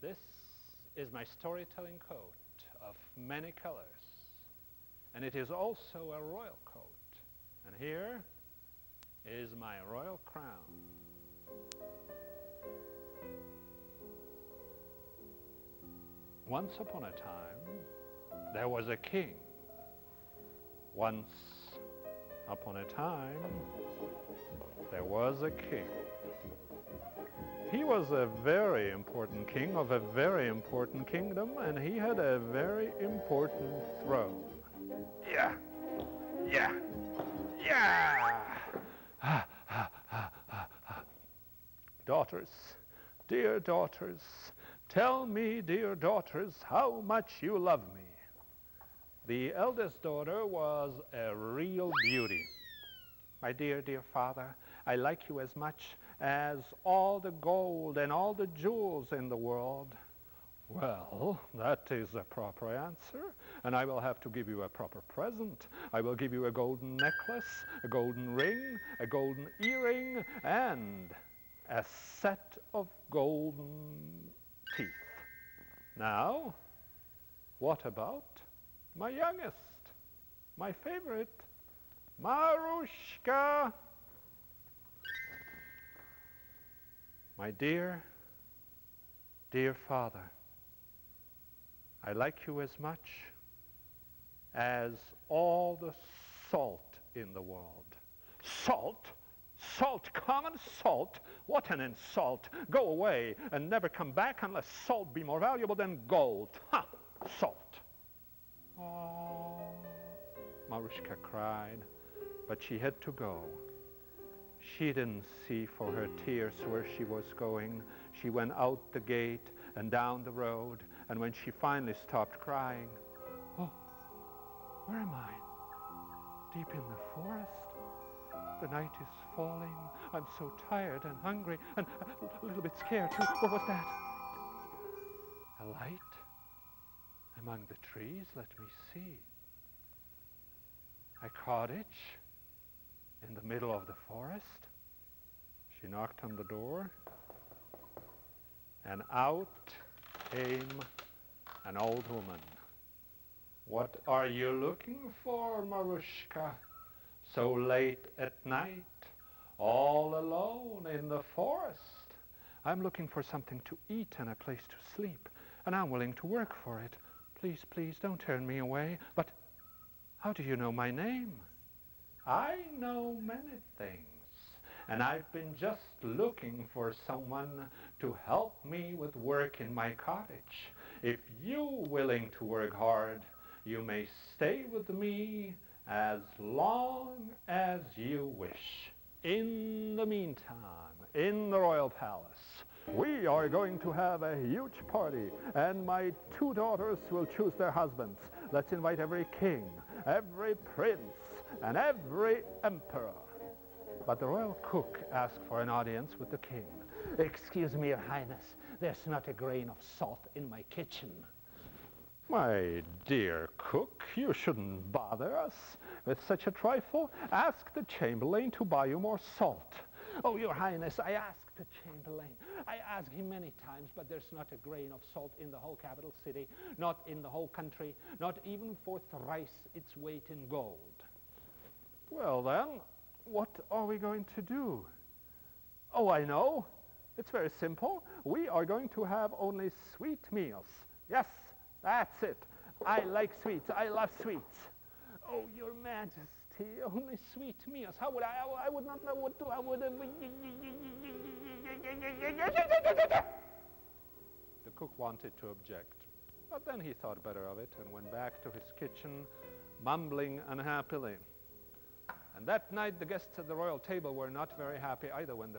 This is my storytelling coat of many colors, and it is also a royal coat. And here is my royal crown. Once upon a time, there was a king. Once upon a time, there was a king. He was a very important king of a very important kingdom, and he had a very important throne. Yeah, yeah, yeah! Daughters, dear daughters, tell me, dear daughters, how much you love me. The eldest daughter was a real beauty. My dear, dear father, I like you as much as all the gold and all the jewels in the world. Well, that is a proper answer, and I will have to give you a proper present. I will give you a golden necklace, a golden ring, a golden earring, and a set of golden teeth. Now, what about my youngest, my favorite, Marushka? My dear, dear father, I like you as much as all the salt in the world. Salt? Salt, common salt? What an insult. Go away and never come back unless salt be more valuable than gold. Ha! Salt. Oh, Marushka cried, but she had to go. She didn't see for her tears where she was going. She went out the gate and down the road, and when she finally stopped crying, oh, where am I? Deep in the forest? The night is falling. I'm so tired and hungry and a little bit scared too. What was that? A light among the trees? Let me see. A cottage in the middle of the forest. She knocked on the door, and out came an old woman. What are you looking for, Marushka? So late at night, all alone in the forest? I'm looking for something to eat and a place to sleep, and I'm willing to work for it. Please, please, don't turn me away. But how do you know my name? I know many things, and I've been just looking for someone to help me with work in my cottage. If you're willing to work hard, you may stay with me as long as you wish. In the meantime, in the royal palace, we are going to have a huge party, and my two daughters will choose their husbands. Let's invite every king, every prince, and every emperor. But the royal cook asked for an audience with the king. Excuse me, Your Highness, there's not a grain of salt in my kitchen. My dear cook, you shouldn't bother us with such a trifle. Ask the chamberlain to buy you more salt. Oh, Your Highness, I asked the chamberlain. I asked him many times, but there's not a grain of salt in the whole capital city, not in the whole country, not even for thrice its weight in gold. Well then, what are we going to do? Oh, I know. It's very simple. We are going to have only sweet meals. Yes, that's it. I like sweets. I love sweets. Oh, Your Majesty, only sweet meals. How would I would not know what to, I would... The cook wanted to object, but then he thought better of it and went back to his kitchen, mumbling unhappily. And that night, the guests at the royal table were not very happy either when